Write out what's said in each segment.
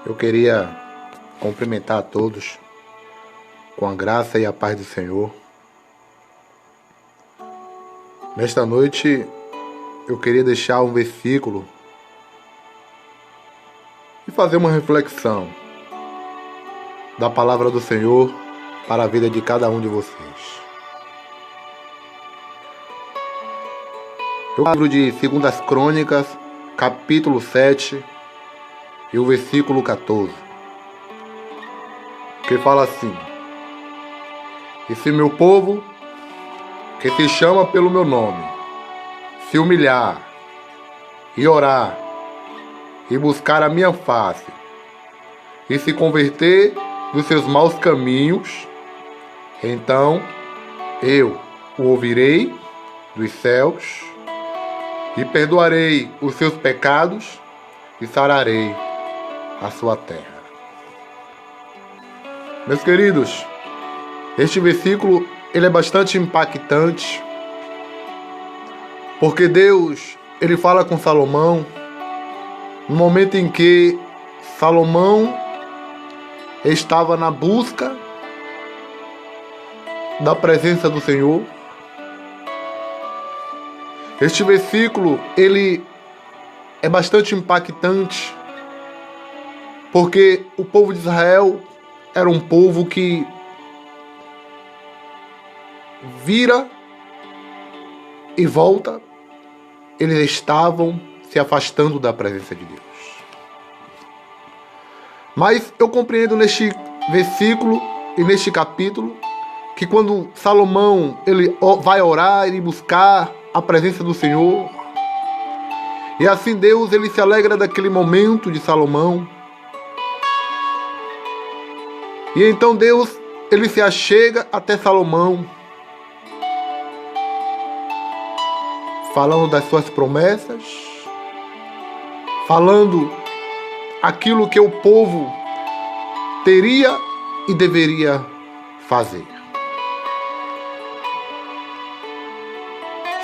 Eu queria cumprimentar a todos com a graça e a paz do Senhor. Nesta noite, eu queria deixar um versículo e fazer uma reflexão da palavra do Senhor para a vida de cada um de vocês. O livro de 2 Crônicas, capítulo 7 e o versículo 14, que fala assim: E se meu povo, que se chama pelo meu nome, se humilhar e orar e buscar a minha face e se converter dos seus maus caminhos, então eu o ouvirei dos céus e perdoarei os seus pecados e sararei a sua terra. Meus queridos, este versículo ele é bastante impactante, porque Deus ele fala com Salomão no momento em que Salomão estava na busca da presença do Senhor. Este versículo ele é bastante impactante, porque o povo de Israel era um povo que vira e volta, eles estavam se afastando da presença de Deus. Mas eu compreendo neste versículo e neste capítulo que quando Salomão ele vai orar e buscar a presença do Senhor, e assim Deus ele se alegra daquele momento de Salomão, e então Deus ele se achega até Salomão, falando das suas promessas, falando aquilo que o povo teria e deveria fazer.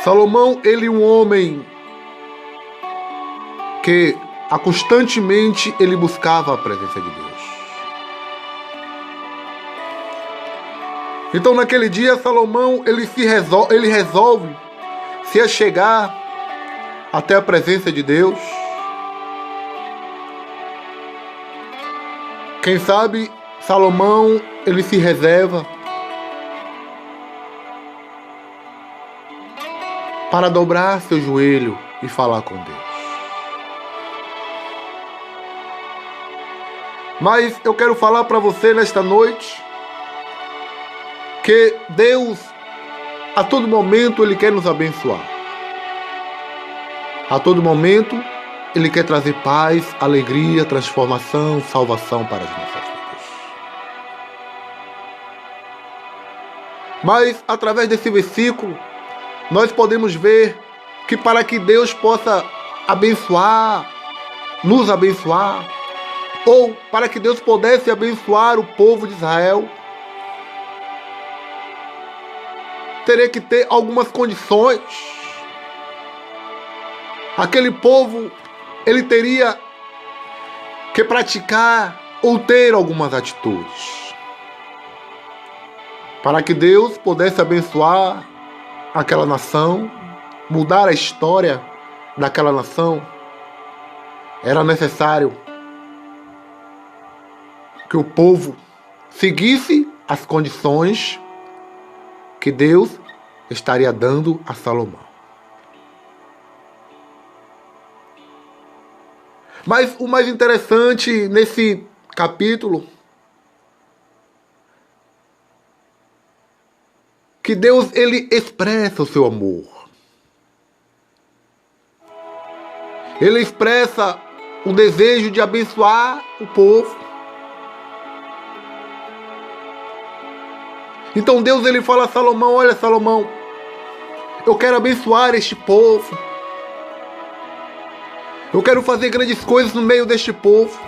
Salomão, ele é um homem que constantemente ele buscava a presença de Deus. Então naquele dia Salomão ele resolve se achegar até a presença de Deus. Quem sabe Salomão ele se reserva para dobrar seu joelho e falar com Deus. Mas eu quero falar para você nesta noite que Deus a todo momento ele quer nos abençoar. A todo momento ele quer trazer paz, alegria, transformação, salvação para as nossas vidas. Mas através desse versículo nós podemos ver que para que Deus possa abençoar, nos abençoar, ou para que Deus pudesse abençoar o povo de Israel, teria que ter algumas condições. Aquele povo, ele teria que praticar ou ter algumas atitudes para que Deus pudesse abençoar aquela nação, mudar a história daquela nação. Era necessário que o povo seguisse as condições que Deus estaria dando a Salomão. Mas o mais interessante nesse capítulo, que Deus ele expressa o seu amor. Ele expressa o desejo de abençoar o povo. Então Deus ele fala a Salomão: olha Salomão, eu quero abençoar este povo. Eu quero fazer grandes coisas no meio deste povo.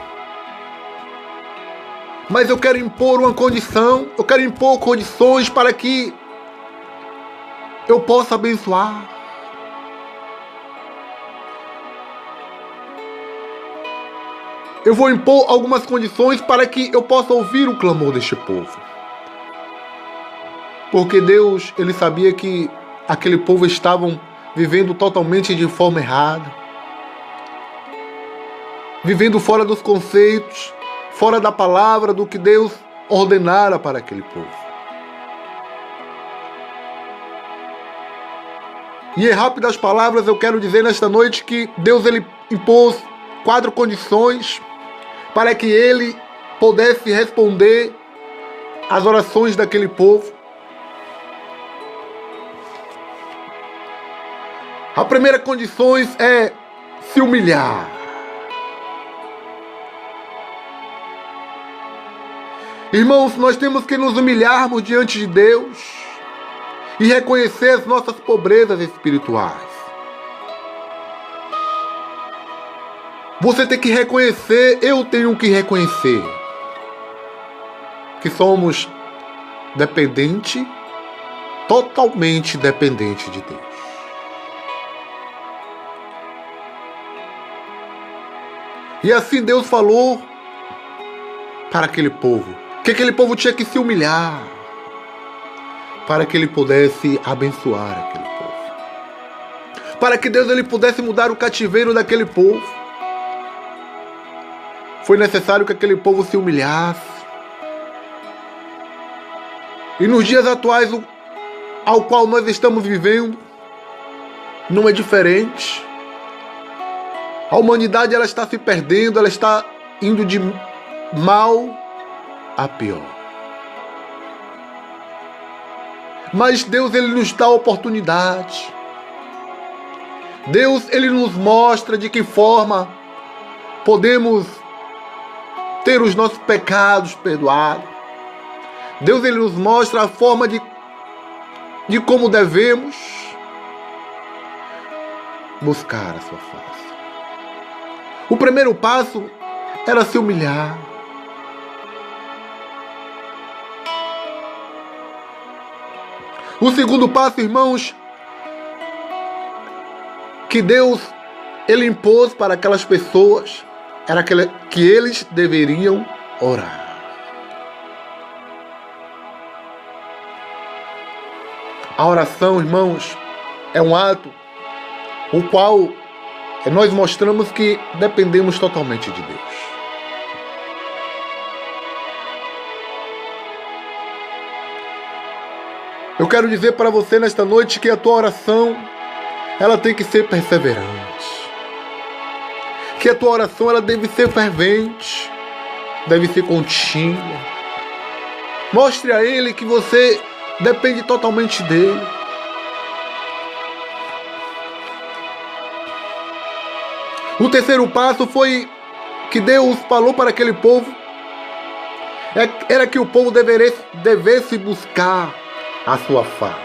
Mas eu quero impor uma condição, eu quero impor condições para que eu possa abençoar. eu vou impor algumas condições para que eu possa ouvir o clamor deste povo. Porque Deus, Ele sabia que aquele povo estavam vivendo totalmente de forma errada, vivendo fora dos conceitos, fora da palavra, do que Deus ordenara para aquele povo. E em rápidas palavras eu quero dizer nesta noite que Deus ele impôs 4 condições para que ele pudesse responder às orações daquele povo. A primeira condição é se humilhar. Irmãos, nós temos que nos humilharmos diante de Deus e reconhecer as nossas pobrezas espirituais. Você tem que reconhecer, eu tenho que reconhecer que somos dependentes, totalmente dependentes de Deus. E assim Deus falou para aquele povo, que aquele povo tinha que se humilhar para que ele pudesse abençoar aquele povo. Para que Deus ele pudesse mudar o cativeiro daquele povo. Foi necessário que aquele povo se humilhasse. E nos dias atuais ao qual nós estamos vivendo, não é diferente. A humanidade ela está se perdendo, ela está indo de mal a pior. Mas Deus ele nos dá a oportunidade. Deus ele nos mostra de que forma podemos ter os nossos pecados perdoados. Deus ele nos mostra a forma de como devemos buscar a sua face. O primeiro passo era se humilhar. O segundo passo, irmãos, que Deus ele impôs para aquelas pessoas, era que eles deveriam orar. A oração, irmãos, é um ato o qual nós mostramos que dependemos totalmente de Deus. Eu quero dizer para você nesta noite que a tua oração, ela tem que ser perseverante. Que a tua oração, ela deve ser fervente, deve ser contínua. Mostre a Ele que você depende totalmente dEle. O terceiro passo foi que Deus falou para aquele povo, era que o povo devesse buscar a sua face.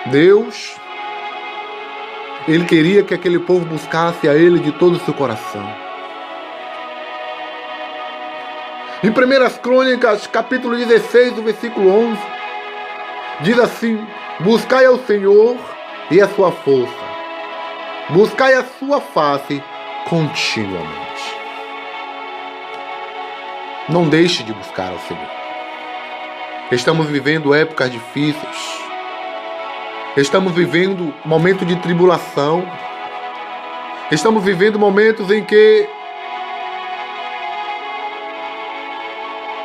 Deus, Ele queria que aquele povo buscasse a Ele de todo o seu coração. Em 1 Crônicas, capítulo 16, do versículo 11, diz assim: buscai ao Senhor e a sua força, buscai a sua face continuamente. Não deixe de buscar ao Senhor. Estamos vivendo épocas difíceis. Estamos vivendo momentos de tribulação. Estamos vivendo momentos em que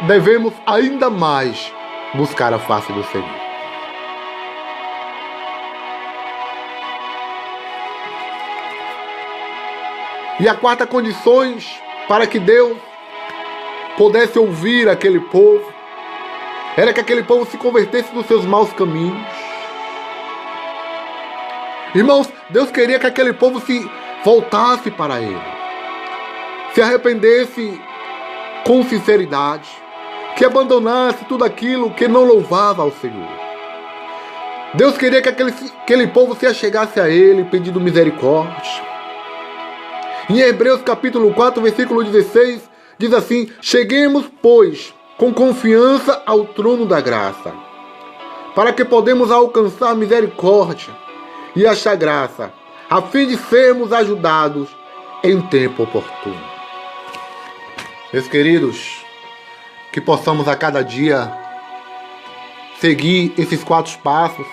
devemos ainda mais buscar a face do Senhor. E a quarta condição para que Deus pudesse ouvir aquele povo era que aquele povo se convertesse dos seus maus caminhos. Irmãos, Deus queria que aquele povo se voltasse para Ele, se arrependesse com sinceridade, que abandonasse tudo aquilo que não louvava ao Senhor. Deus queria que aquele povo se achegasse a Ele pedindo misericórdia. Em Hebreus capítulo 4, versículo 16, diz assim: cheguemos, pois, com confiança ao trono da graça, para que podemos alcançar misericórdia e achar graça, a fim de sermos ajudados em tempo oportuno. Meus queridos, que possamos a cada dia seguir esses 4 passos,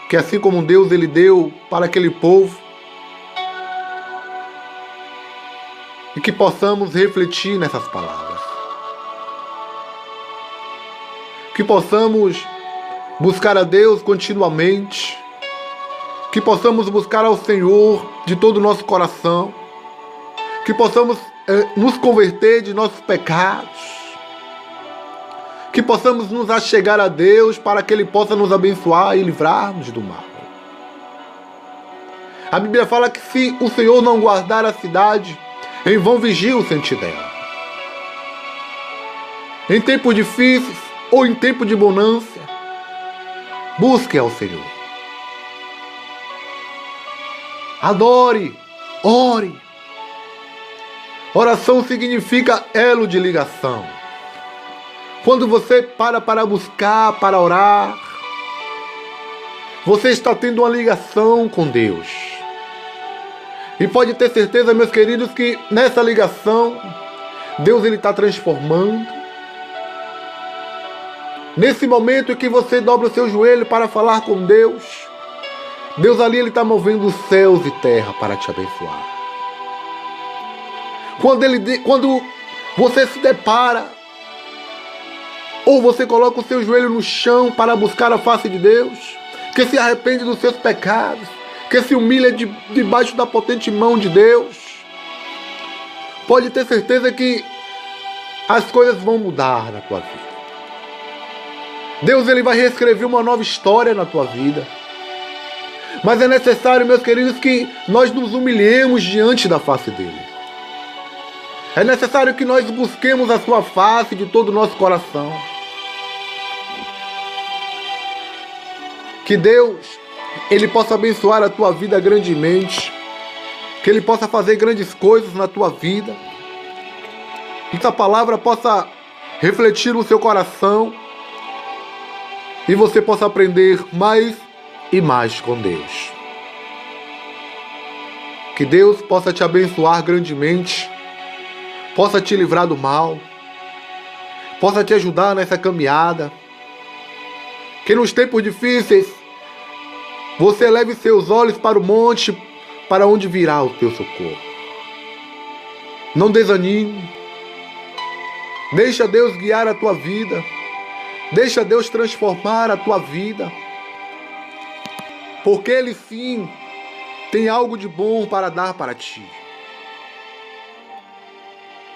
que assim como Deus ele deu para aquele povo, e que possamos refletir nessas palavras, que possamos buscar a Deus continuamente, que possamos buscar ao Senhor de todo o nosso coração, que possamos nos converter de nossos pecados, que possamos nos achegar a Deus para que Ele possa nos abençoar e livrar-nos do mal. A Bíblia fala que se o Senhor não guardar a cidade, em vão vigia o sentinela. Em tempos difíceis ou em tempo de bonança, busque ao Senhor. Adore, ore. Oração significa elo de ligação. Quando você para buscar, para orar, você está tendo uma ligação com Deus. E pode ter certeza, meus queridos, que nessa ligação, Deus ele está transformando. Nesse momento em que você dobra o seu joelho para falar com Deus, Deus ali ele está movendo os céus e terra para te abençoar. Quando você se depara, ou você coloca o seu joelho no chão para buscar a face de Deus, que se arrepende dos seus pecados, que se humilha debaixo da potente mão de Deus, pode ter certeza que as coisas vão mudar na tua vida. Deus ele vai reescrever uma nova história na tua vida. Mas é necessário, meus queridos, que nós nos humilhemos diante da face dele. É necessário que nós busquemos a sua face de todo o nosso coração. Que Deus, ele possa abençoar a tua vida grandemente. Que ele possa fazer grandes coisas na tua vida. Que essa palavra possa refletir no seu coração. E você possa aprender mais e mais com Deus. Que Deus possa te abençoar grandemente. Possa te livrar do mal. Possa te ajudar nessa caminhada. Que nos tempos difíceis, você leve seus olhos para o monte, para onde virá o teu socorro. Não desanime. Deixa Deus guiar a tua vida. Deixa Deus transformar a tua vida. Porque Ele sim tem algo de bom para dar para ti.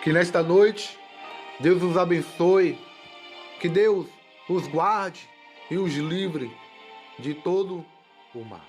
Que nesta noite Deus os abençoe. Que Deus os guarde e os livre de todo o mal.